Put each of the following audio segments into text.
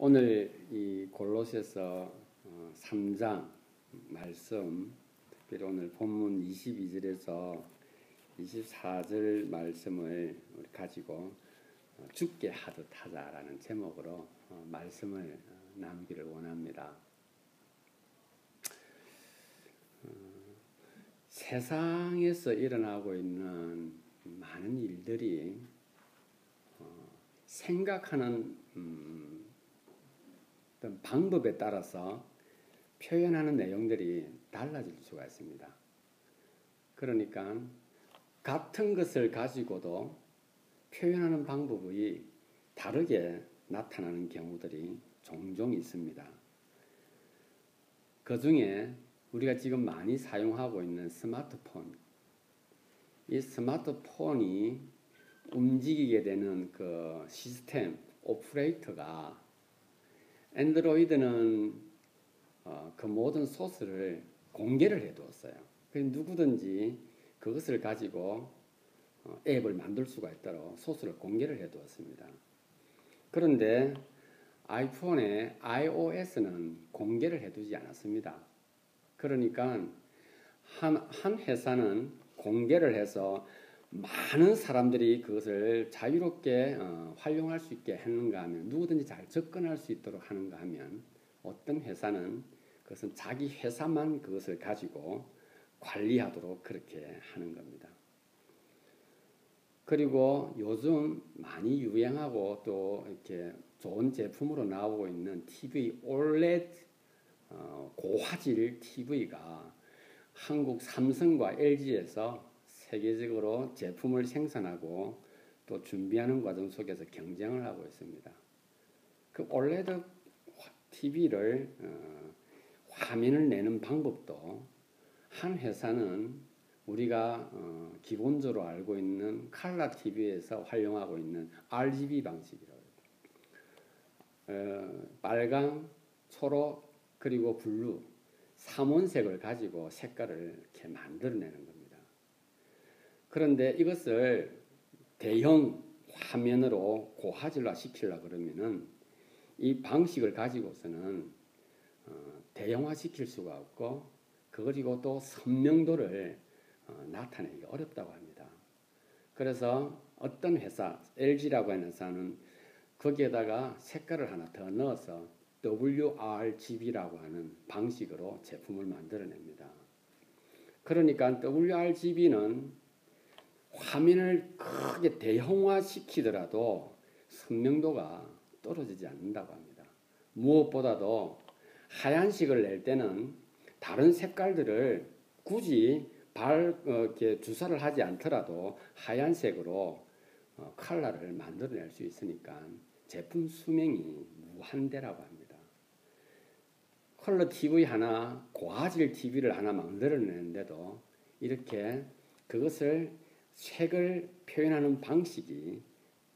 오늘 이 골로새서 3장 말씀, 특별히 오늘 본문 22절에서 24절 말씀을 우리 가지고 죽게 하듯 하자라는 제목으로 말씀을 나누기를 원합니다. 세상에서 일어나고 있는 많은 일들이 생각하는 어떤 방법에 따라서 표현하는 내용들이 달라질 수가 있습니다. 그러니까 같은 것을 가지고도 표현하는 방법이 다르게 나타나는 경우들이 종종 있습니다. 그 중에 우리가 지금 많이 사용하고 있는 스마트폰, 이 스마트폰이 움직이게 되는 그 시스템, 오퍼레이터가 안드로이드는 그 모든 소스를 공개를 해두었어요. 그래서 누구든지 그것을 가지고 앱을 만들 수가 있도록 소스를 공개를 해두었습니다. 그런데 아이폰의 iOS는 공개를 해두지 않았습니다. 그러니까 한 회사는 공개를 해서 많은 사람들이 그것을 자유롭게 활용할 수 있게 하는가 하면, 누구든지 잘 접근할 수 있도록 하는가 하면, 어떤 회사는 그것은 자기 회사만 그것을 가지고 관리하도록 그렇게 하는 겁니다. 그리고 요즘 많이 유행하고 또 이렇게 좋은 제품으로 나오고 있는 TV, OLED 고화질 TV가 한국 삼성과 LG에서 세계적으로 제품을 생산하고 또 준비하는 과정 속에서 경쟁을 하고 있습니다. 그 OLED TV를 화면을 내는 방법도 한 회사는 우리가 기본적으로 알고 있는 컬러 TV에서 활용하고 있는 RGB 방식이라고 해요. 빨강, 초록, 그리고 블루, 삼원색을 가지고 색깔을 이렇게 만들어내는 겁니다. 그런데 이것을 대형 화면으로 고화질화 시키려고 그러면은 이 방식을 가지고서는 대형화 시킬 수가 없고, 그리고 또 선명도를 나타내기 어렵다고 합니다. 그래서 어떤 회사, LG라고 하는 회사는 거기에다가 색깔을 하나 더 넣어서 WRGB라고 하는 방식으로 제품을 만들어냅니다. 그러니까 WRGB는 화면을 크게 대형화 시키더라도 선명도가 떨어지지 않는다고 합니다. 무엇보다도 하얀색을 낼 때는 다른 색깔들을 굳이 이렇게 주사를 하지 않더라도 하얀색으로 컬러를 만들어낼 수 있으니까 제품 수명이 무한대라고 합니다. 컬러 TV 하나, 고화질 TV를 하나 만들어내는데도 이렇게 그것을 색을 표현하는 방식이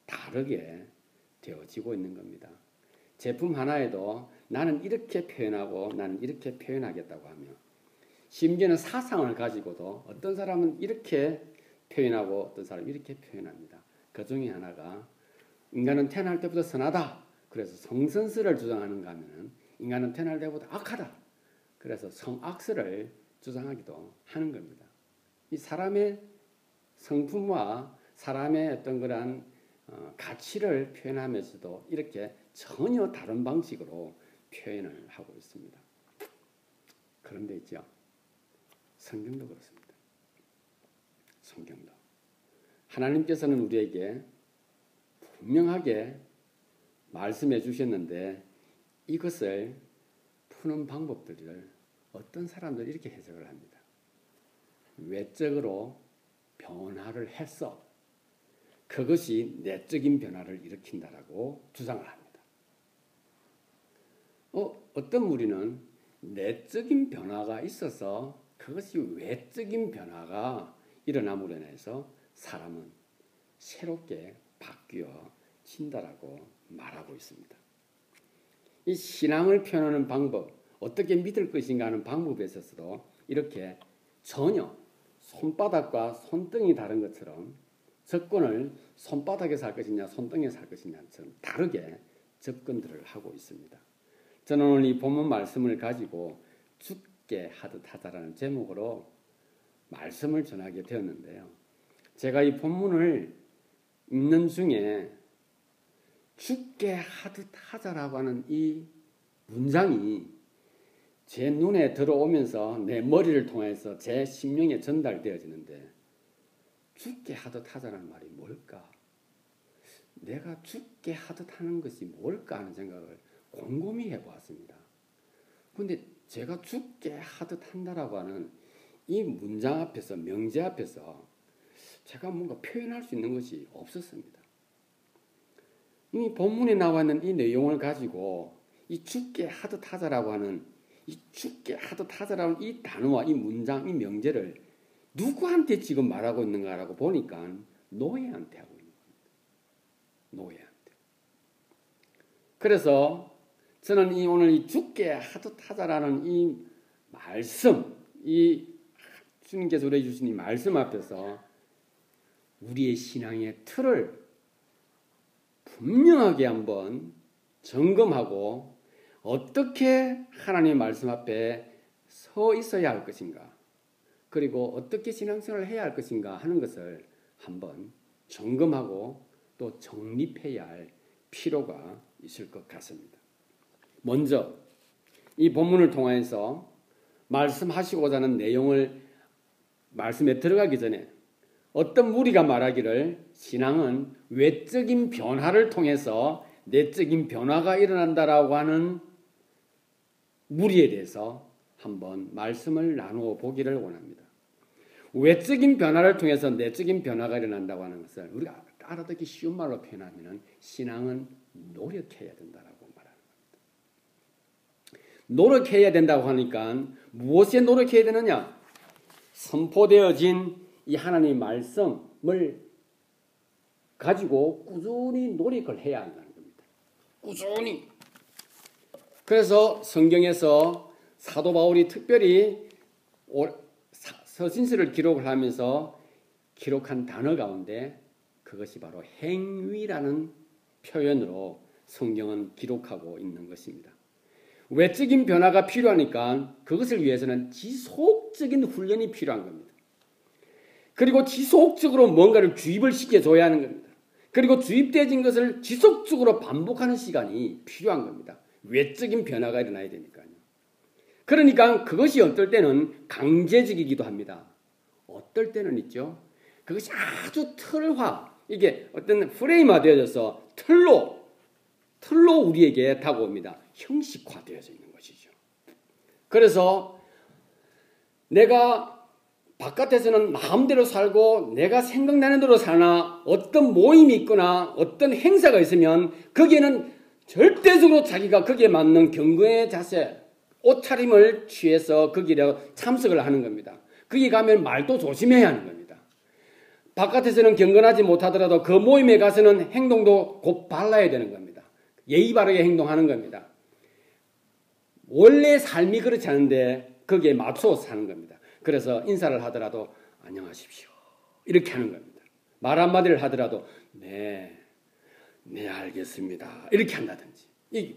다르게 되어지고 있는 겁니다. 제품 하나에도 나는 이렇게 표현하고 나는 이렇게 표현하겠다고 하며, 심지어는 사상을 가지고도 어떤 사람은 이렇게 표현하고 어떤 사람은 이렇게 표현합니다. 그 중에 하나가 인간은 태어날 때부터 선하다, 그래서 성선설을 주장하는가 하면 인간은 태어날 때부터 악하다, 그래서 성악설을 주장하기도 하는 겁니다. 이 사람의 성품과 사람의 어떤 그런 가치를 표현하면서도 이렇게 전혀 다른 방식으로 표현을 하고 있습니다. 그런데 있죠, 성경도 그렇습니다. 성경도 하나님께서는 우리에게 분명하게 말씀해 주셨는데, 이것을 푸는 방법들을 어떤 사람들이 이렇게 해석을 합니다. 외적으로 변화를 해서 그것이 내적인 변화를 일으킨다라고 주장을 합니다. 어떤 무리는 내적인 변화가 있어서 그것이 외적인 변화가 일어남으로 인해서 사람은 새롭게 바뀌어진다라고 말하고 있습니다. 이 신앙을 표현하는 방법, 어떻게 믿을 것인가 하는 방법에 있어서도 이렇게 전혀 손바닥과 손등이 다른 것처럼, 접근을 손바닥에서 할 것이냐 손등에서 할 것이냐처럼 다르게 접근들을 하고 있습니다. 저는 오늘 이 본문 말씀을 가지고 죽게 하듯 하자라는 제목으로 말씀을 전하게 되었는데요. 제가 이 본문을 읽는 중에 죽게 하듯 하자라고 하는 이 문장이 제 눈에 들어오면서 내 머리를 통해서 제 심령에 전달되어지는데, 죽게 하듯 하자라는 말이 뭘까? 내가 죽게 하듯 하는 것이 뭘까 하는 생각을 곰곰이 해보았습니다. 그런데 제가 죽게 하듯 한다라고 하는 이 문장 앞에서, 명제 앞에서 제가 뭔가 표현할 수 있는 것이 없었습니다. 이 본문에 나와 있는 이 내용을 가지고 이 죽게 하듯 하자라고 하는, 이 죽게 하듯 하자라는 이 단어와 이 문장, 이 명제를 누구한테 지금 말하고 있는가라고 보니까 노예한테 하고 있는 겁니다. 노예한테. 그래서 저는 오늘 이 죽게 하듯 하자라는 이 말씀, 이 주님께서 우리에게 주신 이 말씀 앞에서 우리의 신앙의 틀을 분명하게 한번 점검하고 어떻게 하나님의 말씀 앞에 서 있어야 할 것인가, 그리고 어떻게 신앙생활을 해야 할 것인가 하는 것을 한번 점검하고 또 정립해야 할 필요가 있을 것 같습니다. 먼저 이 본문을 통해서 말씀하시고자 하는 내용을 말씀에 들어가기 전에 어떤 무리가 말하기를 신앙은 외적인 변화를 통해서 내적인 변화가 일어난다라고 하는 무리에 대해서 한번 말씀을 나누어 보기를 원합니다. 외적인 변화를 통해서 내적인 변화가 일어난다고 하는 것을 우리가 알아듣기 쉬운 말로 표현하면 신앙은 노력해야 된다라고 말하는 겁니다. 노력해야 된다고 하니까 무엇에 노력해야 되느냐? 선포되어진 이 하나님의 말씀을 가지고 꾸준히 노력을 해야 한다는 겁니다. 꾸준히. 그래서 성경에서 사도 바울이 특별히 서신서를 기록을 하면서 기록한 단어 가운데 그것이 바로 행위라는 표현으로 성경은 기록하고 있는 것입니다. 외적인 변화가 필요하니까 그것을 위해서는 지속적인 훈련이 필요한 겁니다. 그리고 지속적으로 뭔가를 주입을 시켜줘야 하는 겁니다. 그리고 주입되어진 것을 지속적으로 반복하는 시간이 필요한 겁니다. 외적인 변화가 일어나야 되니까요. 그러니까 그것이 어떨 때는 강제적이기도 합니다. 어떨 때는 있죠. 그것이 아주 이게 어떤 프레임화 되어져서 틀로 우리에게 다가옵니다. 형식화되어져 있는 것이죠. 그래서 내가 바깥에서는 마음대로 살고 내가 생각나는 대로 사나 어떤 모임이 있거나 어떤 행사가 있으면 거기에는 절대적으로 자기가 거기에 맞는 경건의 자세, 옷차림을 취해서 거기에 참석을 하는 겁니다. 거기 가면 말도 조심해야 하는 겁니다. 바깥에서는 경건하지 못하더라도 그 모임에 가서는 행동도 곧 발라야 되는 겁니다. 예의 바르게 행동하는 겁니다. 원래 삶이 그렇지 않은데 거기에 맞춰 사는 겁니다. 그래서 인사를 하더라도 안녕하십시오 이렇게 하는 겁니다. 말 한마디를 하더라도 네 알겠습니다 이렇게 한다든지. 이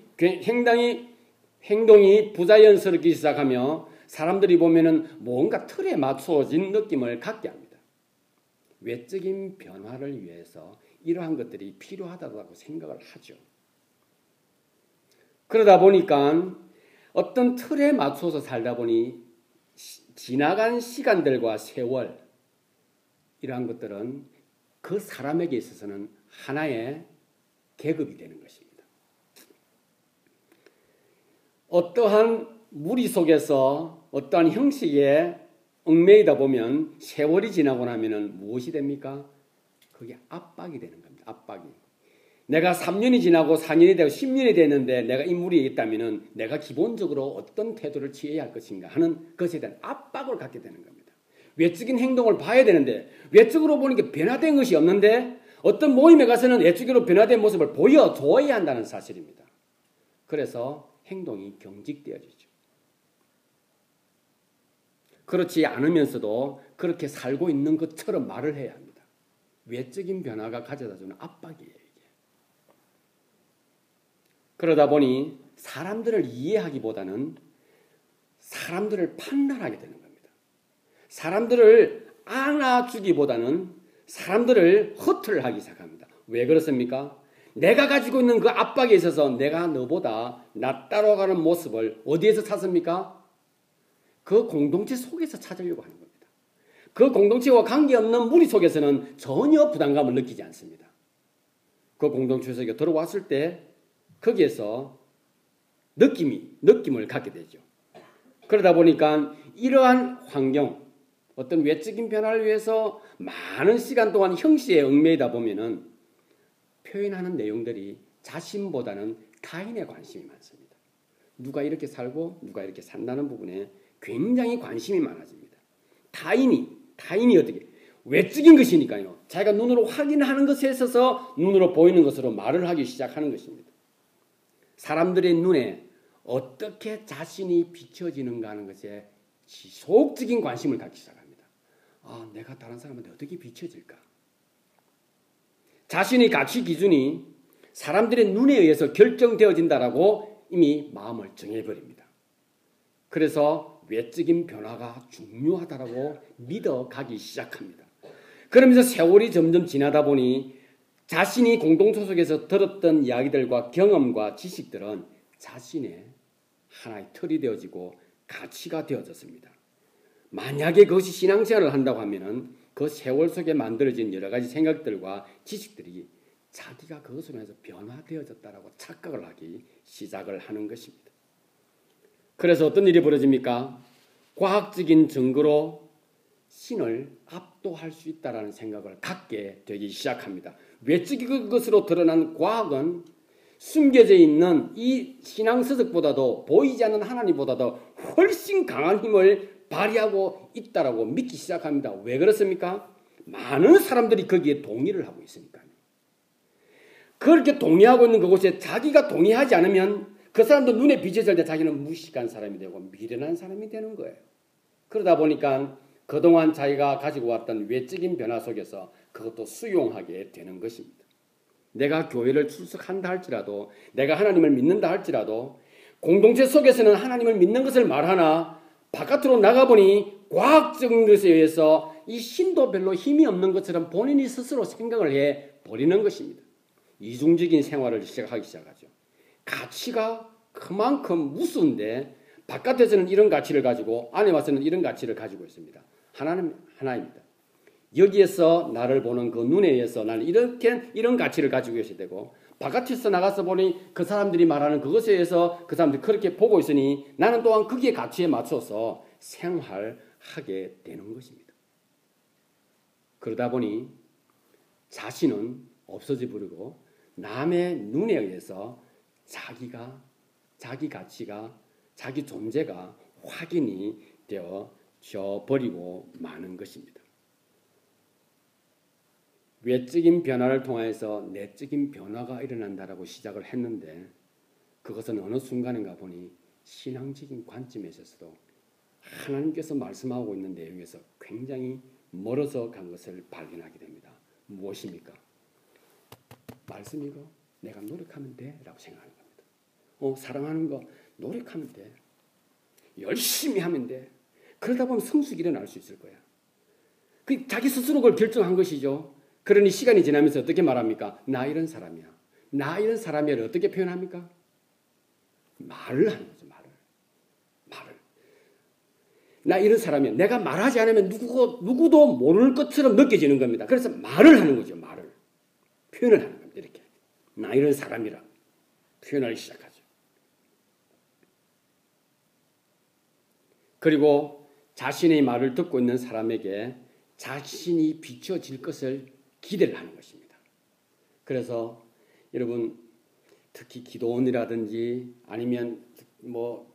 행동이 부자연스럽기 시작하며 사람들이 보면은 뭔가 틀에 맞춰진 느낌을 갖게 합니다. 외적인 변화를 위해서 이러한 것들이 필요하다고 생각을 하죠. 그러다 보니까 어떤 틀에 맞춰서 살다 보니 지나간 시간들과 세월, 이러한 것들은 그 사람에게 있어서는 하나의 계급이 되는 것입니다. 어떠한 무리 속에서 어떠한 형식에 얽매이다 보면 세월이 지나고 나면 무엇이 됩니까? 그게 압박이 되는 겁니다. 압박이. 내가 3년이 지나고 4년이 되고 10년이 됐는데 내가 이 무리에 있다면 내가 기본적으로 어떤 태도를 취해야 할 것인가 하는 것에 대한 압박을 갖게 되는 겁니다. 외적인 행동을 봐야 되는데 외적으로 보니까 변화된 것이 없는데 어떤 모임에 가서는 외적으로 변화된 모습을 보여줘야 한다는 사실입니다. 그래서 행동이 경직되어지죠. 그렇지 않으면서도 그렇게 살고 있는 것처럼 말을 해야 합니다. 외적인 변화가 가져다주는 압박이에요. 그러다 보니 사람들을 이해하기보다는 사람들을 판단하게 되는 겁니다. 사람들을 안아주기보다는 사람들을 허투를 하기 시작합니다. 왜 그렇습니까? 내가 가지고 있는 그 압박에 있어서 내가 너보다 낫다로 가는 모습을 어디에서 찾습니까? 그 공동체 속에서 찾으려고 하는 겁니다. 그 공동체와 관계없는 무리 속에서는 전혀 부담감을 느끼지 않습니다. 그 공동체 속에 들어왔을 때 거기에서 느낌을 갖게 되죠. 그러다 보니까 이러한 환경, 어떤 외적인 변화를 위해서 많은 시간 동안 형식에 얽매이다 보면은 표현하는 내용들이 자신보다는 타인에 관심이 많습니다. 누가 이렇게 살고 누가 이렇게 산다는 부분에 굉장히 관심이 많아집니다. 타인이 어떻게 외적인 것이니까요. 자기가 눈으로 확인하는 것에 있어서 눈으로 보이는 것으로 말을 하기 시작하는 것입니다. 사람들의 눈에 어떻게 자신이 비춰지는가 하는 것에 지속적인 관심을 갖기 시작합니다. 내가 다른 사람한테 어떻게 비춰질까? 자신의 가치 기준이 사람들의 눈에 의해서 결정되어진다라고 이미 마음을 정해버립니다. 그래서 외적인 변화가 중요하다라고 믿어가기 시작합니다. 그러면서 세월이 점점 지나다 보니 자신이 공동체 속에서 들었던 이야기들과 경험과 지식들은 자신의 하나의 틀이 되어지고 가치가 되어졌습니다. 만약에 그것이 신앙생활을 한다고 하면은 그 세월 속에 만들어진 여러 가지 생각들과 지식들이 자기가 그것으로 해서 변화되어졌다라고 착각을 하기 시작을 하는 것입니다. 그래서 어떤 일이 벌어집니까? 과학적인 증거로 신을 압도할 수 있다라는 생각을 갖게 되기 시작합니다. 외적인 것으로 드러난 과학은 숨겨져 있는 이 신앙 서적보다도 보이지 않는 하나님보다도 훨씬 강한 힘을 발휘하고 있다라고 믿기 시작합니다. 왜 그렇습니까? 많은 사람들이 거기에 동의를 하고 있으니까요. 그렇게 동의하고 있는 그곳에 자기가 동의하지 않으면 그 사람도 눈에 비춰질 때 자기는 무식한 사람이 되고 미련한 사람이 되는 거예요. 그러다 보니까 그동안 자기가 가지고 왔던 외적인 변화 속에서 그것도 수용하게 되는 것입니다. 내가 교회를 출석한다 할지라도, 내가 하나님을 믿는다 할지라도 공동체 속에서는 하나님을 믿는 것을 말하나 바깥으로 나가보니 과학적인 것에 의해서 이 신도 별로 힘이 없는 것처럼 본인이 스스로 생각을 해버리는 것입니다. 이중적인 생활을 시작하기 시작하죠. 가치가 그만큼 무서운데 바깥에서는 이런 가치를 가지고 안에 와서는 이런 가치를 가지고 있습니다. 하나는 하나입니다. 여기에서 나를 보는 그 눈에 의해서 나는 이런 가치를 가지고 있어야 되고 바깥에서 나가서 보니 그 사람들이 말하는 그것에 의해서 그 사람들이 그렇게 보고 있으니 나는 또한 거기에 가치에 맞춰서 생활하게 되는 것입니다. 그러다 보니 자신은 없어져 버리고 남의 눈에 의해서 자기 가치가 자기 존재가 확인이 되어져 버리고 마는 것입니다. 외적인 변화를 통해서 내적인 변화가 일어난다라고 시작을 했는데 그것은 어느 순간인가 보니 신앙적인 관점에 있어서도 하나님께서 말씀하고 있는 내용에서 굉장히 멀어져 간 것을 발견하게 됩니다. 무엇입니까? 말씀이고 내가 노력하면 돼 라고 생각하는 겁니다. 사랑하는 거 노력하면 돼. 열심히 하면 돼. 그러다 보면 성숙이 일어날 수 있을 거야. 자기 스스로 그걸 결정한 것이죠. 그러니 시간이 지나면서 어떻게 말합니까? 나 이런 사람이야. 나 이런 사람이야를 어떻게 표현합니까? 말을 하는 거죠. 말을. 나 이런 사람이야. 내가 말하지 않으면 누구도 모를 것처럼 느껴지는 겁니다. 그래서 말을 하는 거죠. 말을. 표현을 하는 겁니다. 이렇게. 나 이런 사람이라 표현하기 시작하죠. 그리고 자신의 말을 듣고 있는 사람에게 자신이 비춰질 것을 기대를 하는 것입니다. 그래서 여러분 특히 기도원이라든지 아니면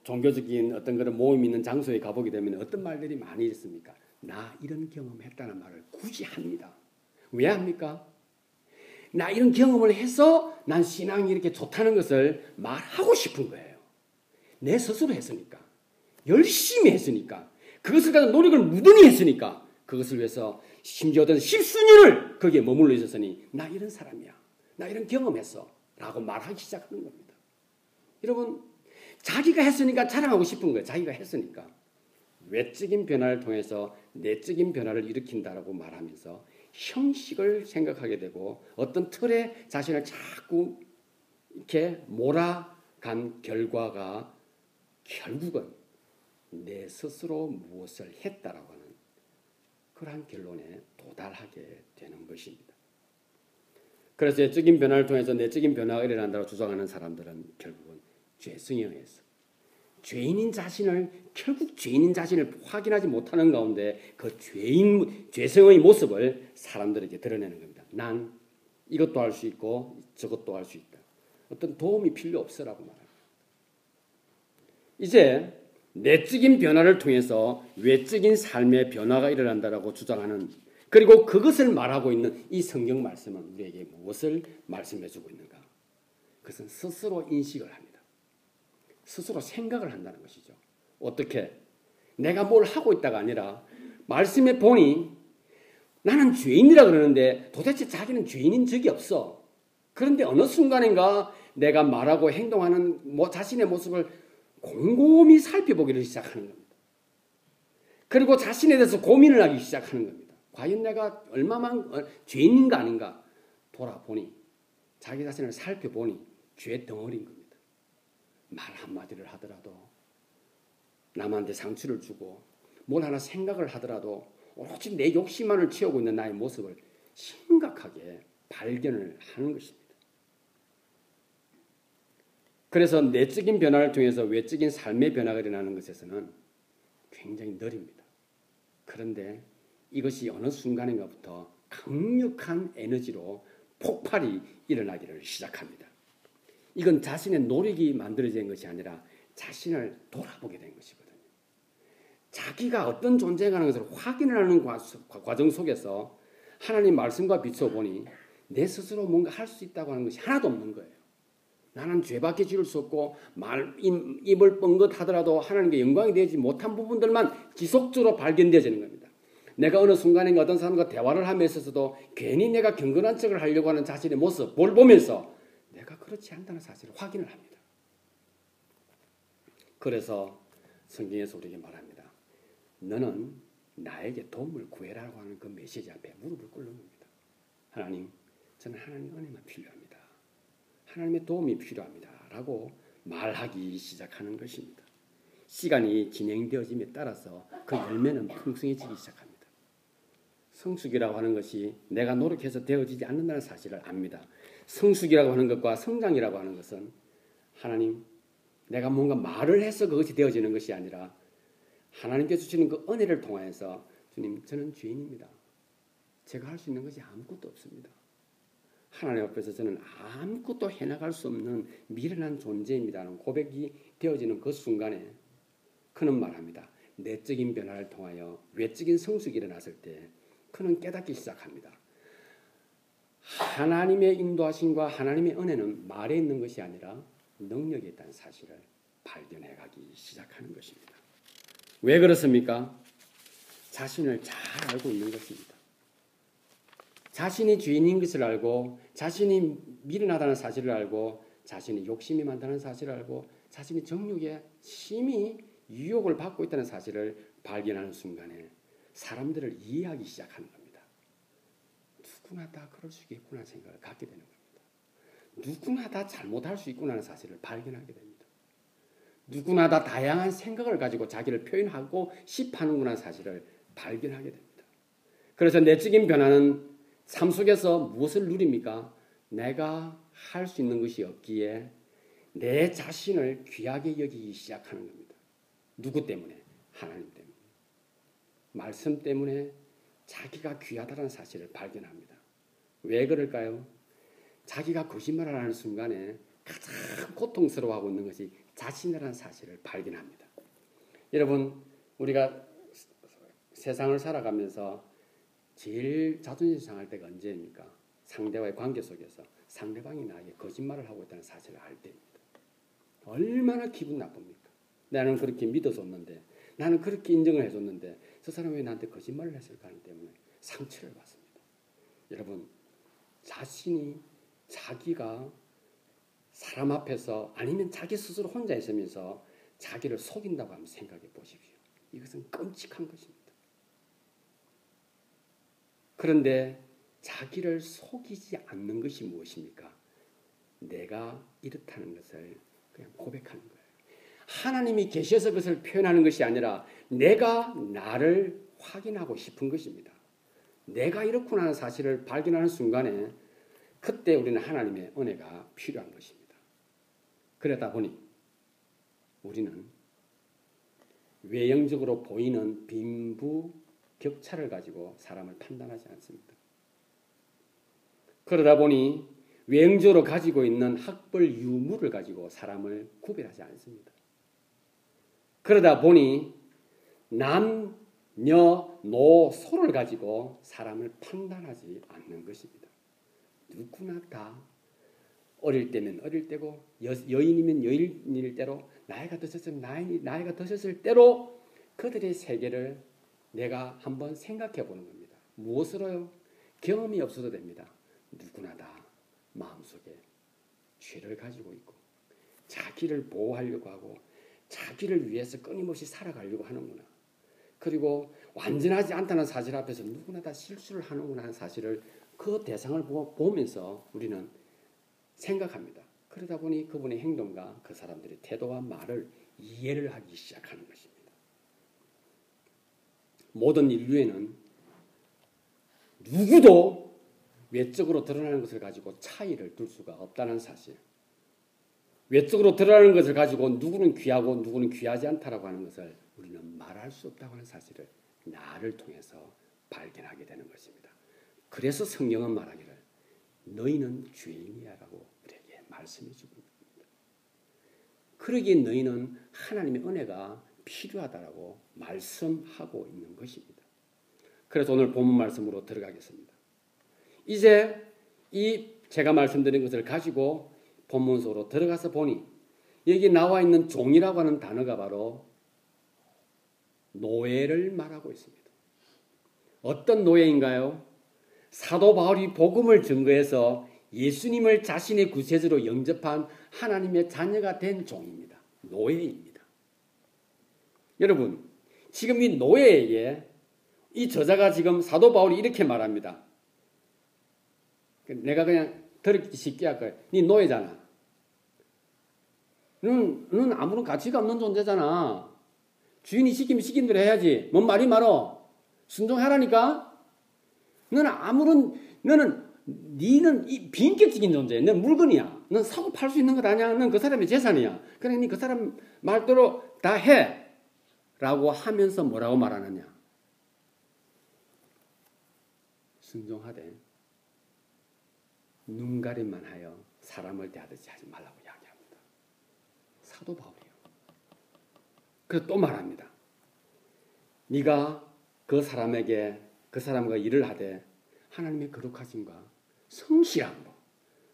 종교적인 어떤 그런 모임 있는 장소에 가보게 되면 어떤 말들이 많이 있습니까? 나 이런 경험했다는 말을 굳이 합니다. 왜 합니까? 나 이런 경험을 해서 난 신앙이 이렇게 좋다는 것을 말하고 싶은 거예요. 내 스스로 했으니까. 열심히 했으니까. 그것을 가지고 노력을 무던히 했으니까. 그것을 위해서 심지어 어떤 십수년을 거기에 머물러 있었으니 나 이런 사람이야. 나 이런 경험했어. 라고 말하기 시작하는 겁니다. 여러분, 자기가 했으니까 자랑하고 싶은 거예요. 자기가 했으니까. 외적인 변화를 통해서 내적인 변화를 일으킨다라고 말하면서 형식을 생각하게 되고 어떤 틀에 자신을 자꾸 이렇게 몰아간 결과가 결국은 내 스스로 무엇을 했다라고 하는 그러한 결론에 도달하게 되는 것입니다. 그래서 외적인 변화를 통해서 내적인 변화가 일어난다고 주장하는 사람들은 결국은 죄성에 의해서 결국 죄인인 자신을 확인하지 못하는 가운데 그 죄성의 모습을 사람들에게 드러내는 겁니다. 난 이것도 할 수 있고 저것도 할 수 있다. 어떤 도움이 필요 없어라고 말합니다. 이제 내적인 변화를 통해서 외적인 삶의 변화가 일어난다라고 주장하는, 그리고 그것을 말하고 있는 이 성경 말씀은 우리에게 무엇을 말씀해 주고 있는가? 그것은 스스로 인식을 합니다. 스스로 생각을 한다는 것이죠. 어떻게? 내가 뭘 하고 있다가 아니라 말씀에 보니 나는 죄인이라 그러는데 도대체 자기는 죄인인 적이 없어. 그런데 어느 순간인가 내가 말하고 행동하는 자신의 모습을 곰곰이 살펴보기를 시작하는 겁니다. 그리고 자신에 대해서 고민을 하기 시작하는 겁니다. 과연 내가 얼마만 죄인인가 아닌가 돌아보니 자기 자신을 살펴보니 죄 덩어리인 겁니다. 말 한마디를 하더라도 남한테 상처를 주고 뭘 하나 생각을 하더라도 오로지 내 욕심만을 채우고 있는 나의 모습을 심각하게 발견을 하는 것입니다. 그래서 내적인 변화를 통해서 외적인 삶의 변화가 일어나는 것에서는 굉장히 느립니다. 그런데 이것이 어느 순간인가부터 강력한 에너지로 폭발이 일어나기를 시작합니다. 이건 자신의 노력이 만들어진 것이 아니라 자신을 돌아보게 된 것이거든요. 자기가 어떤 존재가 하는 것을 확인을 하는 과정 속에서 하나님 말씀과 비춰보니 내 스스로 뭔가 할 수 있다고 하는 것이 하나도 없는 거예요. 나는 죄밖에 지을 수 없고 입을 뻥긋하더라도 하나님께 영광이 되지 못한 부분들만 지속적으로 발견되어지는 겁니다. 내가 어느 순간인가 어떤 사람과 대화를 하며 있어서도 괜히 내가 경건한 척을 하려고 하는 자신의 모습을 보면서 내가 그렇지 않다는 사실을 확인을 합니다. 그래서 성경에서 우리에게 말합니다. 너는 나에게 도움을 구해라고 하는 그 메시지 앞에 무릎을 꿇는 겁니다. 하나님, 저는 하나님의 은혜만 필요합니다. 하나님의 도움이 필요합니다. 라고 말하기 시작하는 것입니다. 시간이 진행되어짐에 따라서 그 열매는 풍성해지기 시작합니다. 성숙이라고 하는 것이 내가 노력해서 되어지지 않는다는 사실을 압니다. 성숙이라고 하는 것과 성장이라고 하는 것은 하나님, 내가 뭔가 말을 해서 그것이 되어지는 것이 아니라 하나님께 주시는 그 은혜를 통하여서 주님, 저는 죄인입니다. 제가 할 수 있는 것이 아무것도 없습니다. 하나님 앞에서 저는 아무것도 해나갈 수 없는 미련한 존재입니다라는 고백이 되어지는 그 순간에 그는 말합니다. 내적인 변화를 통하여 외적인 성숙이 일어났을 때 그는 깨닫기 시작합니다. 하나님의 인도하심과 하나님의 은혜는 말에 있는 것이 아니라 능력에 있다는 사실을 발견해가기 시작하는 것입니다. 왜 그렇습니까? 자신을 잘 알고 있는 것입니다. 자신이 죄인인 것을 알고 자신이 미련하다는 사실을 알고 자신이 욕심이 많다는 사실을 알고 자신이 정욕에 심히 유혹을 받고 있다는 사실을 발견하는 순간에 사람들을 이해하기 시작하는 겁니다. 누구나 다 그럴 수 있겠구나 생각을 갖게 되는 겁니다. 누구나 다 잘못할 수 있구나 하는 사실을 발견하게 됩니다. 누구나 다 다양한 생각을 가지고 자기를 표현하고 싶어하는구나 사실을 발견하게 됩니다. 그래서 내적인 변화는 삶 속에서 무엇을 누립니까? 내가 할 수 있는 것이 없기에 내 자신을 귀하게 여기기 시작하는 겁니다. 누구 때문에? 하나님 때문에. 말씀 때문에 자기가 귀하다는 사실을 발견합니다. 왜 그럴까요? 자기가 거짓말을 하는 순간에 가장 고통스러워하고 있는 것이 자신이라는 사실을 발견합니다. 여러분, 우리가 세상을 살아가면서 제일 자존심 상할 때가 언제입니까? 상대와의 관계 속에서 상대방이 나에게 거짓말을 하고 있다는 사실을 알 때입니다. 얼마나 기분 나쁩니까? 나는 그렇게 믿어줬는데, 나는 그렇게 인정을 해줬는데 저 사람이 왜 나한테 거짓말을 했을까 하는 때문에 상처를 받습니다. 여러분, 자기가 사람 앞에서 아니면 자기 스스로 혼자 있으면서 자기를 속인다고 한번 생각해 보십시오. 이것은 끔찍한 것입니다. 그런데 자기를 속이지 않는 것이 무엇입니까? 내가 이렇다는 것을 그냥 고백하는 거예요. 하나님이 계셔서 그것을 표현하는 것이 아니라 내가 나를 확인하고 싶은 것입니다. 내가 이렇구나 하는 사실을 발견하는 순간에 그때 우리는 하나님의 은혜가 필요한 것입니다. 그러다 보니 우리는 외형적으로 보이는 빈부 격차를 가지고 사람을 판단하지 않습니다. 그러다 보니 외형적으로 가지고 있는 학벌 유무를 가지고 사람을 구별하지 않습니다. 그러다 보니 남, 녀, 노, 소를 가지고 사람을 판단하지 않는 것입니다. 누구나 다 어릴 때면 어릴 때고 여인이면 여인일 때로 나이가 드셨으면 나이가 드셨을 때로 그들의 세계를 내가 한번 생각해 보는 겁니다. 무엇으로요? 경험이 없어도 됩니다. 누구나 다 마음속에 죄를 가지고 있고 자기를 보호하려고 하고 자기를 위해서 끊임없이 살아가려고 하는구나. 그리고 완전하지 않다는 사실 앞에서 누구나 다 실수를 하는구나 하는 사실을 그 대상을 보면서 우리는 생각합니다. 그러다 보니 그분의 행동과 그 사람들의 태도와 말을 이해를 하기 시작하는 것입니다. 모든 인류에는 누구도 외적으로 드러나는 것을 가지고 차이를 둘 수가 없다는 사실. 외적으로 드러나는 것을 가지고 누구는 귀하고 누구는 귀하지 않다라고 하는 것을 우리는 말할 수 없다고 하는 사실을 나를 통해서 발견하게 되는 것입니다. 그래서 성경은 말하기를 너희는 죄인이야라고 우리에게 말씀해 주고 있습니다. 그러기에 너희는 하나님의 은혜가 필요하다라고 말씀하고 있는 것입니다. 그래서 오늘 본문 말씀으로 들어가겠습니다. 이제 이 제가 말씀드린 것을 가지고 본문 속으로 들어가서 보니 여기 나와 있는 종이라고 하는 단어가 바로 노예를 말하고 있습니다. 어떤 노예인가요? 사도 바울이 복음을 증거해서 예수님을 자신의 구세주로 영접한 하나님의 자녀가 된 종입니다. 노예입니다. 여러분, 지금 이 노예에게 이 저자가 지금 사도 바울이 이렇게 말합니다. 내가 그냥 들었기 쉽게 할 거야. 네 노예잖아. 너는 아무런 가치가 없는 존재잖아. 주인이 시키면 시킨 대로 해야지. 뭔 말이 많어. 순종하라니까. 니는 이 비인격적인 존재야. 넌 물건이야. 넌 사고 팔 수 있는 것 아니야. 넌 그 사람의 재산이야. 그러니 그 사람 말대로 다 해. 라고 하면서 뭐라고 말하느냐. 순종하되 눈가림만 하여 사람을 대하듯이 하지 말라고 이야기합니다. 사도 바울이요. 그래서 또 말합니다. 네가 그 사람과 일을 하되 하나님의 거룩하심과 성실함으로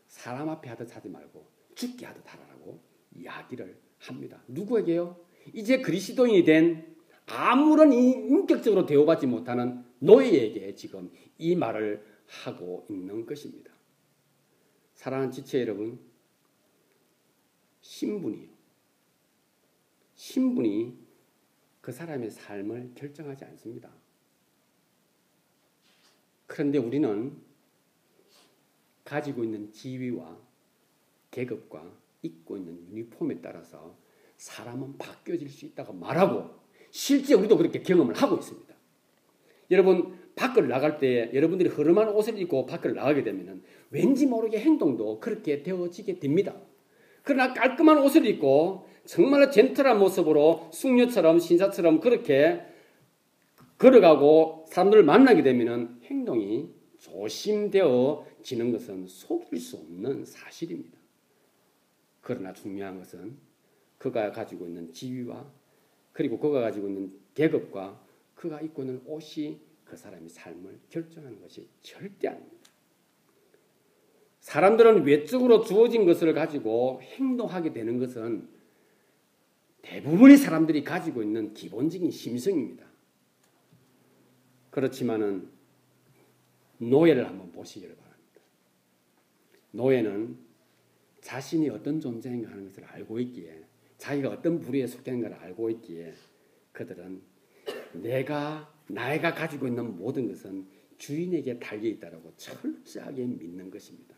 사람 앞에 하듯 하지 말고 죽게 하듯 하라고 이야기를 합니다. 누구에게요? 이제 그리스도인이 된 아무런 인격적으로 대우받지 못하는 노예에게 지금 이 말을 하고 있는 것입니다. 사랑하는 지체 여러분, 신분이 그 사람의 삶을 결정하지 않습니다. 그런데 우리는 가지고 있는 지위와 계급과 입고 있는 유니폼에 따라서 사람은 바뀌어질 수 있다고 말하고 실제 우리도 그렇게 경험을 하고 있습니다. 여러분 밖을 나갈 때 여러분들이 허름한 옷을 입고 밖을 나가게 되면 왠지 모르게 행동도 그렇게 되어지게 됩니다. 그러나 깔끔한 옷을 입고 정말로 젠틀한 모습으로 숙녀처럼 신사처럼 그렇게 걸어가고 사람들을 만나게 되면 행동이 조심되어지는 것은 속일 수 없는 사실입니다. 그러나 중요한 것은 그가 가지고 있는 지위와 그리고 그가 가지고 있는 계급과 그가 입고 있는 옷이 그 사람의 삶을 결정하는 것이 절대 아닙니다. 사람들은 외적으로 주어진 것을 가지고 행동하게 되는 것은 대부분의 사람들이 가지고 있는 기본적인 심성입니다. 그렇지만은 노예를 한번 보시기를 바랍니다. 노예는 자신이 어떤 존재인가 하는 것을 알고 있기에, 자기가 어떤 부류에 속하는 걸 알고 있기에 그들은 나이가 가지고 있는 모든 것은 주인에게 달려 있다라고 철저하게 믿는 것입니다.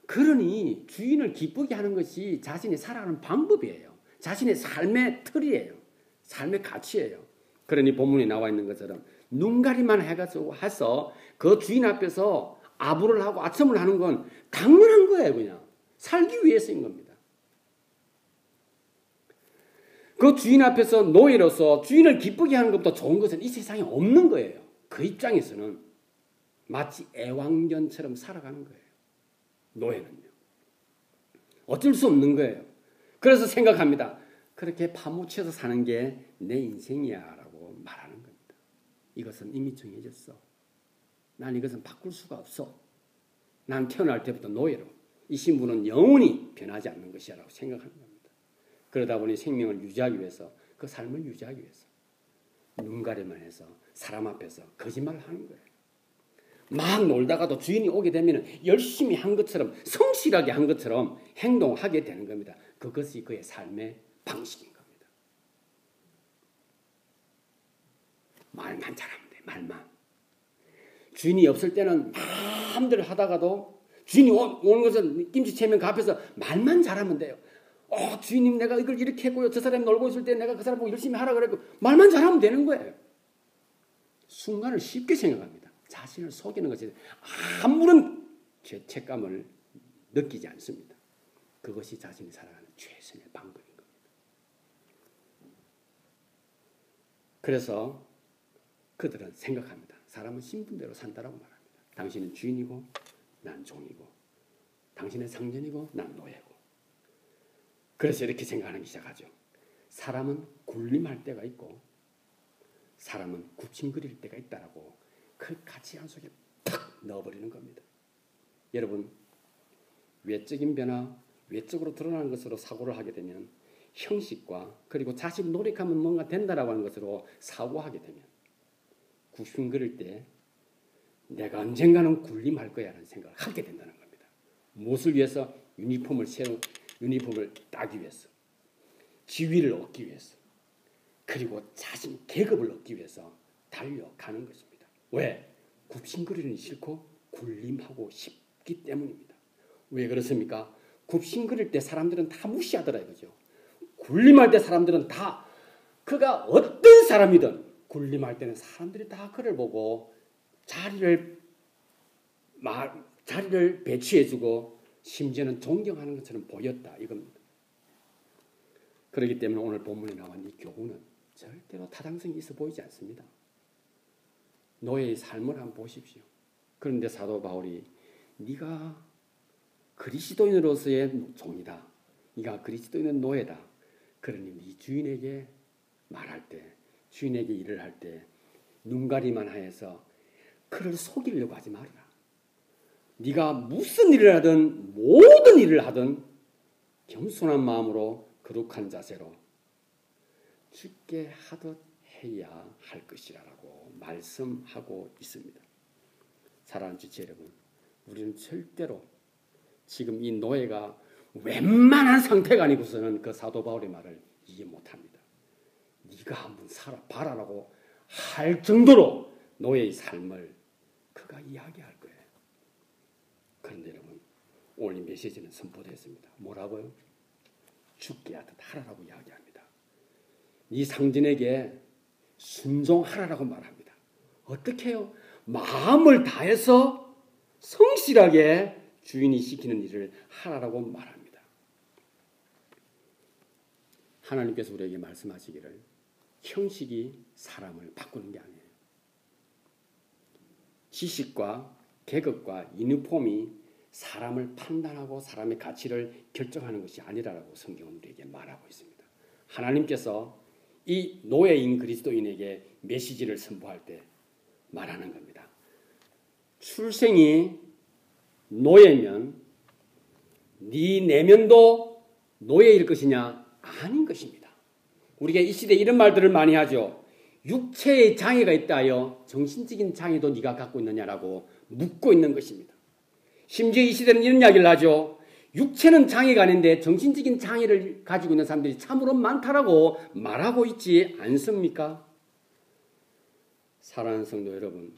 그러니 주인을 기쁘게 하는 것이 자신이 살아가는 방법이에요. 자신의 삶의 틀이에요. 삶의 가치예요. 그러니 본문에 나와 있는 것처럼 눈가리만 해서 그 주인 앞에서 아부를 하고 아첨을 하는 건 당연한 거예요. 그냥 살기 위해서인 겁니다. 그 주인 앞에서 노예로서 주인을 기쁘게 하는 것보다 좋은 것은 이 세상에 없는 거예요. 그 입장에서는 마치 애완견처럼 살아가는 거예요. 노예는요. 어쩔 수 없는 거예요. 그래서 생각합니다. 그렇게 파묻혀서 사는 게 내 인생이야 라고 말하는 겁니다. 이것은 이미 정해졌어. 난 이것은 바꿀 수가 없어. 난 태어날 때부터 노예로 이 신분은 영원히 변하지 않는 것이야 라고 생각하는 겁니다. 그러다 보니 생명을 유지하기 위해서, 그 삶을 유지하기 위해서 눈가리만 해서 사람 앞에서 거짓말을 하는 거예요. 막 놀다가도 주인이 오게 되면 열심히 한 것처럼, 성실하게 한 것처럼 행동하게 되는 겁니다. 그것이 그의 삶의 방식인 겁니다. 말만 잘하면 돼. 말만. 주인이 없을 때는 마음대로 하다가도 주인이 오는 것은 김치채면 그 앞에서 말만 잘하면 돼요. 주인님 내가 이걸 이렇게 했고요. 저 사람이 놀고 있을 때 내가 그 사람 보고 열심히 하라 그랬고, 말만 잘하면 되는 거예요. 순간을 쉽게 생각합니다. 자신을 속이는 것이 아무런 죄책감을 느끼지 않습니다. 그것이 자신이 살아가는 최선의 방법인 겁니다. 그래서 그들은 생각합니다. 사람은 신분대로 산다라고 말합니다. 당신은 주인이고 난 종이고, 당신은 상전이고 난 노예고. 그래서 이렇게 생각하기 시작하죠. 사람은 군림할 때가 있고 사람은 굽신거릴 때가 있다라고 그 가치관 속에 탁 넣어버리는 겁니다. 여러분, 외적인 변화, 외적으로 드러나는 것으로 사고를 하게 되면, 형식과 그리고 자신 노력하면 뭔가 된다라고 하는 것으로 사고하게 되면, 굽신거릴 때 내가 언젠가는 군림할 거야 라는 생각을 하게 된다는 겁니다. 무엇을 위해서? 유니폼을 따기 위해서, 지위를 얻기 위해서, 그리고 자신 계급을 얻기 위해서 달려가는 것입니다. 왜? 굽신거리는 싫고 군림하고 싶기 때문입니다. 왜 그렇습니까? 굽신거릴 때 사람들은 다 무시하더라 이거죠. 군림할 때 사람들은 다, 그가 어떤 사람이든 군림할 때는 사람들이 다 그를 보고 자리를 배치해주고 심지어는 존경하는 것처럼 보였다 이겁니다. 그렇기 때문에 오늘 본문에 나온 이 교훈은 절대로 타당성이 있어 보이지 않습니다. 노예의 삶을 한번 보십시오. 그런데 사도 바울이 네가 그리스도인으로서의 종이다, 네가 그리스도인의 노예다, 그러니 네 주인에게 말할 때, 주인에게 일을 할 때 눈가리만 하여서 그를 속이려고 하지 말아라. 네가 무슨 일을 하든 모든 일을 하든 겸손한 마음으로 거룩한 자세로 주께 하듯 해야 할 것이라고 말씀하고 있습니다. 사랑하는 지체 여러분, 우리는 절대로 지금 이 노예가 웬만한 상태가 아니고서는 그 사도 바울의 말을 이해 못합니다. 네가 한번 살아봐라라고 할 정도로 노예의 삶을 그가 이야기할 거예요. 그런데 여러분, 오늘 이 메시지는 선포됐습니다. 뭐라고요? 죽게 하듯 하라라고 이야기합니다. 이 상전에게 순종하라라고 말합니다. 어떻게 해요? 마음을 다해서 성실하게 주인이 시키는 일을 하라라고 말합니다. 하나님께서 우리에게 말씀하시기를 형식이 사람을 바꾸는 게 아니에요. 지식과 계급과 유니폼이 사람을 판단하고 사람의 가치를 결정하는 것이 아니라고 성경은 우리에게 말하고 있습니다. 하나님께서 이 노예인 그리스도인에게 메시지를 선포할 때 말하는 겁니다. 출생이 노예면 네 내면도 노예일 것이냐? 아닌 것입니다. 우리가 이 시대에 이런 말들을 많이 하죠. 육체의 장애가 있다 하여 정신적인 장애도 네가 갖고 있느냐라고 묻고 있는 것입니다. 심지어 이 시대는 이런 이야기를 하죠. 육체는 장애가 아닌데 정신적인 장애를 가지고 있는 사람들이 참으로 많다라고 말하고 있지 않습니까? 사랑하는 성도 여러분,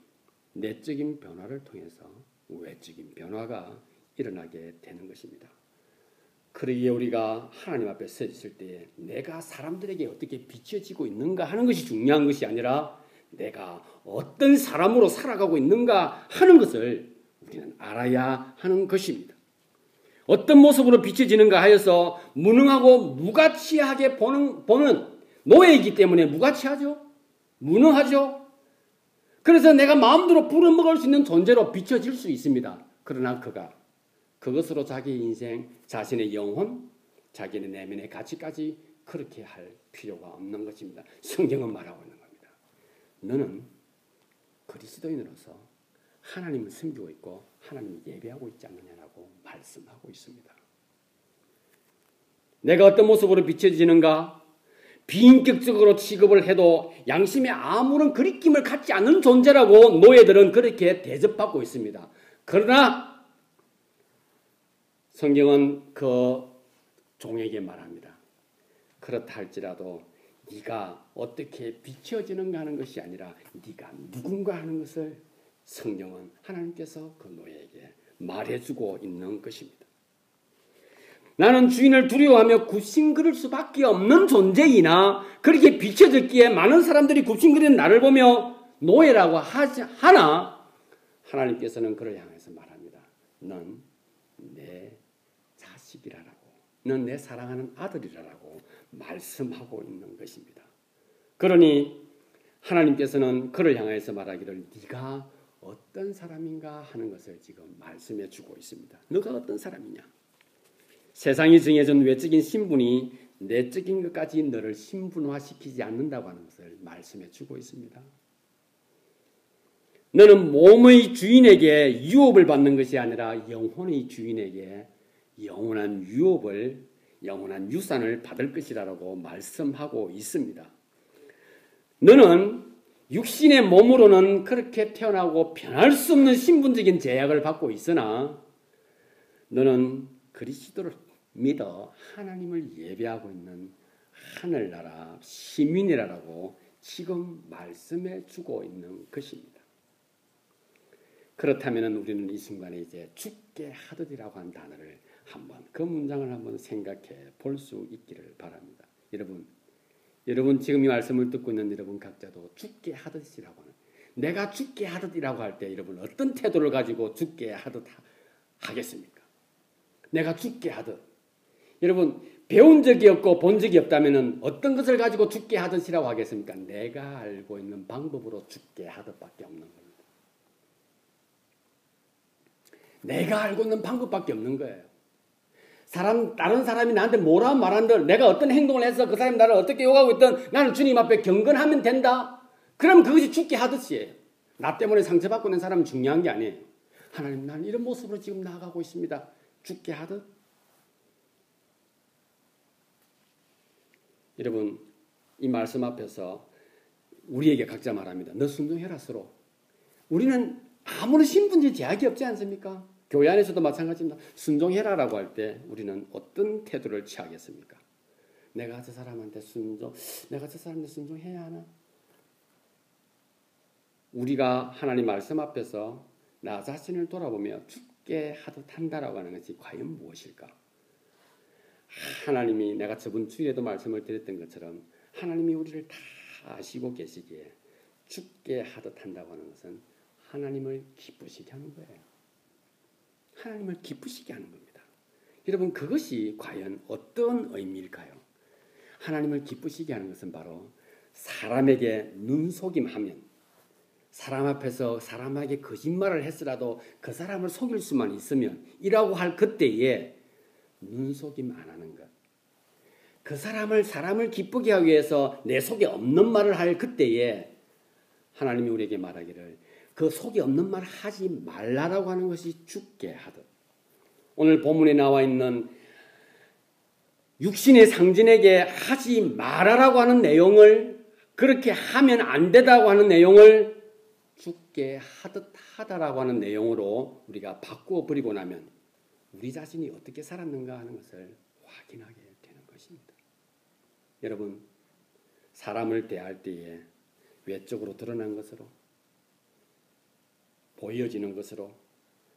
내적인 변화를 통해서 외적인 변화가 일어나게 되는 것입니다. 그러기에 우리가 하나님 앞에 서 있을 때 내가 사람들에게 어떻게 비춰지고 있는가 하는 것이 중요한 것이 아니라 내가 어떤 사람으로 살아가고 있는가 하는 것을 우리는 알아야 하는 것입니다. 어떤 모습으로 비춰지는가 하여서 무능하고 무가치하게 보는 노예이기 때문에 무가치하죠. 무능하죠. 그래서 내가 마음대로 부려먹을 수 있는 존재로 비춰질 수 있습니다. 그러나 그가 그것으로 자기 인생, 자신의 영혼, 자기의 내면의 가치까지 그렇게 할 필요가 없는 것입니다. 성경은 말하고 있는 겁니다. 너는 그리스도인으로서 하나님을 섬기고 있고 하나님을 예배하고 있지 않느냐라고 말씀하고 있습니다. 내가 어떤 모습으로 비춰지는가? 비인격적으로 취급을 해도 양심에 아무런 그리낌을 갖지 않는 존재라고 노예들은 그렇게 대접받고 있습니다. 그러나 성경은 그 종에게 말합니다. 그렇다 할지라도 네가 어떻게 비춰지는가 하는 것이 아니라 네가 누군가 하는 것을 성경은 하나님께서 그 노예에게 말해주고 있는 것입니다. 나는 주인을 두려워하며 굽신거릴 수밖에 없는 존재이나 그렇게 비춰졌기에 많은 사람들이 굽신거리는 나를 보며 노예라고 하나 하나님께서는 그를 향해서 말합니다. 넌 내 자식이라고, 넌 내 사랑하는 아들이라고 말씀하고 있는 것입니다. 그러니 하나님께서는 그를 향해서 말하기를 네가 어떤 사람인가 하는 것을 지금 말씀해 주고 있습니다. 너가 어떤 사람이냐? 세상이 정해준 외적인 신분이 내적인 것까지 너를 신분화시키지 않는다고 하는 것을 말씀해 주고 있습니다. 너는 몸의 주인에게 유업을 받는 것이 아니라 영혼의 주인에게 영원한 유업을, 영원한 유산을 받을 것이라고 말씀하고 있습니다. 너는 육신의 몸으로는 그렇게 태어나고 변할 수 없는 신분적인 제약을 받고 있으나 너는 그리스도를 믿어 하나님을 예배하고 있는 하늘나라 시민이라고 지금 말씀해 주고 있는 것입니다. 그렇다면 우리는 이 순간에 이제 죽게 하듯이라고 한 단어를 한번 그 문장을 한번 생각해 볼 수 있기를 바랍니다. 여러분 지금 이 말씀을 듣고 있는 여러분 각자도 죽게 하듯이라고 하는, 내가 죽게 하듯이라고 할 때 여러분 어떤 태도를 가지고 죽게 하듯 하겠습니까? 내가 죽게 하듯. 여러분 배운 적이 없고 본 적이 없다면 어떤 것을 가지고 죽게 하듯이라고 하겠습니까? 내가 알고 있는 방법으로 죽게 하듯밖에 없는 겁니다. 내가 알고 있는 방법밖에 없는 거예요. 다른 사람이 나한테 뭐라 말한들, 내가 어떤 행동을 해서 그 사람이 나를 어떻게 욕하고 있든 나는 주님 앞에 경건하면 된다. 그럼 그것이 죽게 하듯이에요. 나 때문에 상처받고 있는 사람은 중요한 게 아니에요. 하나님, 나는 이런 모습으로 지금 나아가고 있습니다. 죽게 하듯. 여러분, 이 말씀 앞에서 우리에게 각자 말합니다. 너 순종해라 서로. 우리는 아무런 신분제 제약이 없지 않습니까? 교회 안에서도 마찬가지입니다. 순종해라라고 할 때 우리는 어떤 태도를 취하겠습니까? 내가 저 사람한테 순종해야 하나? 우리가 하나님 말씀 앞에서 나 자신을 돌아보며 죽게 하듯 한다라고 하는 것이 과연 무엇일까? 하나님이, 내가 저번 주에도 말씀을 드렸던 것처럼 하나님이 우리를 다 아시고 계시기에 죽게 하듯 한다고 하는 것은 하나님을 기쁘시게 하는 거예요. 하나님을 기쁘시게 하는 겁니다. 여러분, 그것이 과연 어떤 의미일까요? 하나님을 기쁘시게 하는 것은 바로 사람에게 눈속임하면, 사람 앞에서 사람에게 거짓말을 했으라도 그 사람을 속일 수만 있으면 이라고 할 그때에 눈속임 안 하는 것. 그 사람을 기쁘게 하기 위해서 내 속에 없는 말을 할 그때에 하나님이 우리에게 말하기를 그 속에 없는 말 하지 말라라고 하는 것이 죽게 하듯. 오늘 본문에 나와 있는 육신의 상진에게 하지 말아라고 하는 내용을, 그렇게 하면 안 되다고 하는 내용을 죽게 하듯 하다라고 하는 내용으로 우리가 바꾸어 버리고 나면 우리 자신이 어떻게 살았는가 하는 것을 확인하게 되는 것입니다. 여러분, 사람을 대할 때에 외적으로 드러난 것으로, 보여지는 것으로,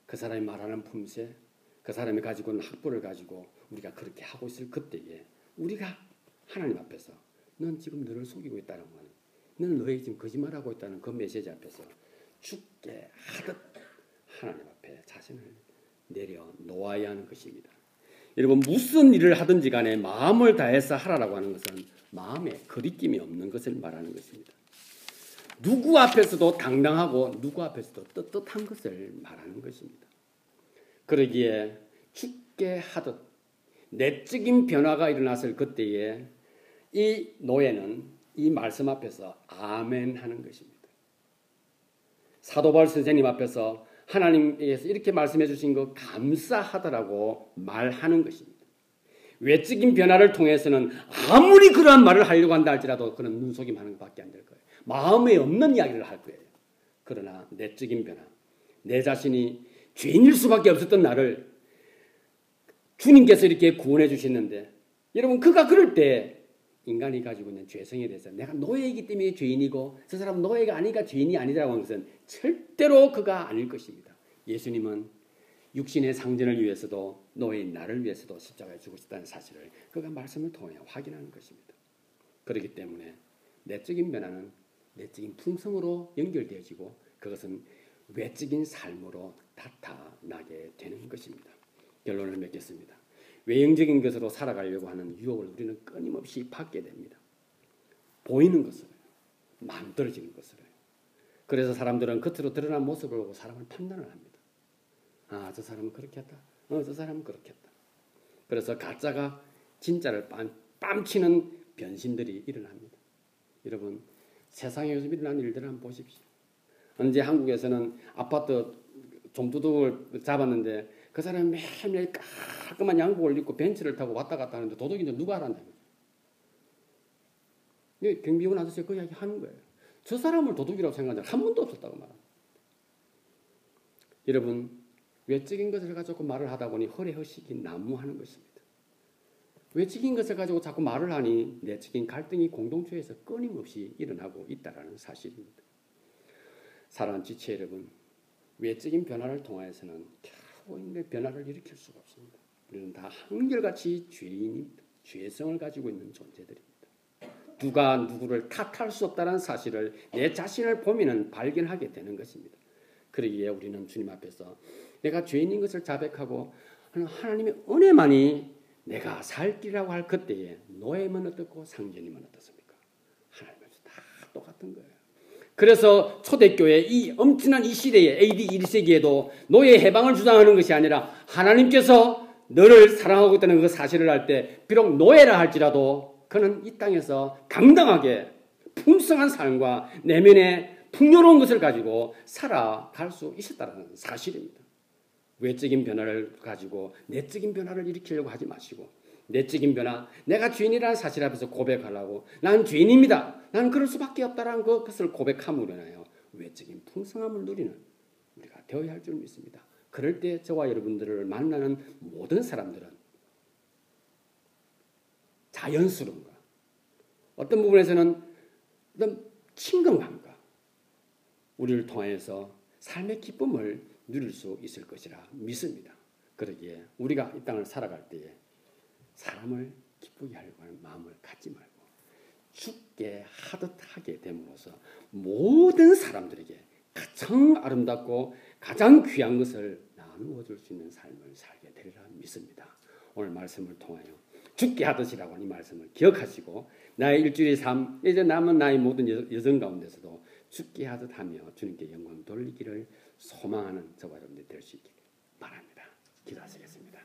그 사람이 말하는 품새, 그 사람이 가지고 있는 학벌을 가지고 우리가 그렇게 하고 있을 그때에 우리가 하나님 앞에서 넌 지금 너를 속이고 있다는 건, 너는 너에게 지금 거짓말하고 있다는 그 메시지 앞에서 죽게 하듯 하나님 앞에 자신을 내려놓아야 하는 것입니다. 여러분, 무슨 일을 하든지 간에 마음을 다해서 하라라고 하는 것은 마음에 거리낌이 없는 것을 말하는 것입니다. 누구 앞에서도 당당하고 누구 앞에서도 떳떳한 것을 말하는 것입니다. 그러기에 죽게 하듯 내적인 변화가 일어났을 그때에 이 노예는 이 말씀 앞에서 아멘 하는 것입니다. 사도 바울 선생님 앞에서 하나님께서 이렇게 말씀해 주신 거 감사하더라고 말하는 것입니다. 외적인 변화를 통해서는 아무리 그러한 말을 하려고 한다 할지라도 그는 눈속임하는 것밖에 안 될 거예요. 마음에 없는 이야기를 할 거예요. 그러나 내적인 변화, 내 자신이 죄인일 수밖에 없었던 나를 주님께서 이렇게 구원해 주셨는데, 여러분, 그가 그럴 때 인간이 가지고 있는 죄성에 대해서 내가 노예이기 때문에 죄인이고 저 사람은 노예가 아니니까 죄인이 아니라고 하는 것은 절대로 그가 아닐 것입니다. 예수님은 육신의 상전을 위해서도 노예인 나를 위해서도 십자가에 죽으셨다는 사실을 그가 말씀을 통해 확인하는 것입니다. 그렇기 때문에 내적인 변화는 내적인 품성으로 연결되어지고 그것은 외적인 삶으로 나타나게 되는 것입니다. 결론을 맺겠습니다. 외형적인 것으로 살아가려고 하는 유혹을 우리는 끊임없이 받게 됩니다. 보이는 것으로요. 만들어지는 것으로요. 그래서 사람들은 겉으로 드러난 모습을 보고 사람을 판단을 합니다. 아, 저 사람은 그렇게 했다. 저 사람은 그렇게 했다. 그래서 가짜가 진짜를 뺨치는 변신들이 일어납니다. 여러분, 세상에 요즘 일어나는 일들을 한번 보십시오. 언제 한국에서는 아파트 좀도둑을 잡았는데 그 사람이 매일매일 깔끔한 양복을 입고 벤츠를 타고 왔다 갔다 하는데 도둑인지 누가 알았냐. 경비원 아저씨가 그 이야기 하는 거예요. 저 사람을 도둑이라고 생각한 적 한 번도 없었다고 말합니다. 여러분, 외적인 것을 가지고 말을 하다 보니 허례허식이 난무하는 것입니다. 외적인 것을 가지고 자꾸 말을 하니 내적인 갈등이 공동체에서 끊임없이 일어나고 있다는 사실입니다. 사랑하는 지체 여러분, 외적인 변화를 통해서는 결코 변화를 일으킬 수가 없습니다. 우리는 다 한결같이 죄인입니다. 죄성을 가지고 있는 존재들입니다. 누가 누구를 탓할 수 없다는 사실을 내 자신을 보면은 발견하게 되는 것입니다. 그러기에 우리는 주님 앞에서 내가 죄인인 것을 자백하고 하나님의 은혜만이 내가 살 길이라고 할 그때에 노예면 어떻고 상전이면 어떻습니까? 하나님께서 다 똑같은 거예요. 그래서 초대교회 이 엄청난 이 시대에 AD 1세기에도 노예 해방을 주장하는 것이 아니라 하나님께서 너를 사랑하고 있다는 그 사실을 할 때 비록 노예라 할지라도 그는 이 땅에서 당당하게 풍성한 삶과 내면의 풍요로운 것을 가지고 살아갈 수 있었다는 사실입니다. 외적인 변화를 가지고 내적인 변화를 일으키려고 하지 마시고 내적인 변화, 내가 죄인이라는 사실 앞에서 고백하려고 나는 죄인입니다. 나는 그럴 수밖에 없다라는 것을 고백함으로 인하여 외적인 풍성함을 누리는 우리가 되어야 할 줄 믿습니다. 그럴 때 저와 여러분들을 만나는 모든 사람들은 자연스러움과 어떤 부분에서는 어떤 친근감과 우리를 통해서 삶의 기쁨을 누릴 수 있을 것이라 믿습니다. 그러기에 우리가 이 땅을 살아갈 때에 사람을 기쁘게 하려고 하는 마음을 갖지 말고 죽게 하듯 하게 됨으로써 모든 사람들에게 가장 아름답고 가장 귀한 것을 나누어 줄 수 있는 삶을 살게 되리라 믿습니다. 오늘 말씀을 통하여 죽게 하듯이라고 하는 이 말씀을 기억하시고 나의 일주일의 삶, 이제 남은 나의 모든 여정 가운데서도 죽게 하듯 하며 주님께 영광 돌리기를 소망하는 저와 여러분들이 될 수 있기를 바랍니다. 기도하시겠습니다.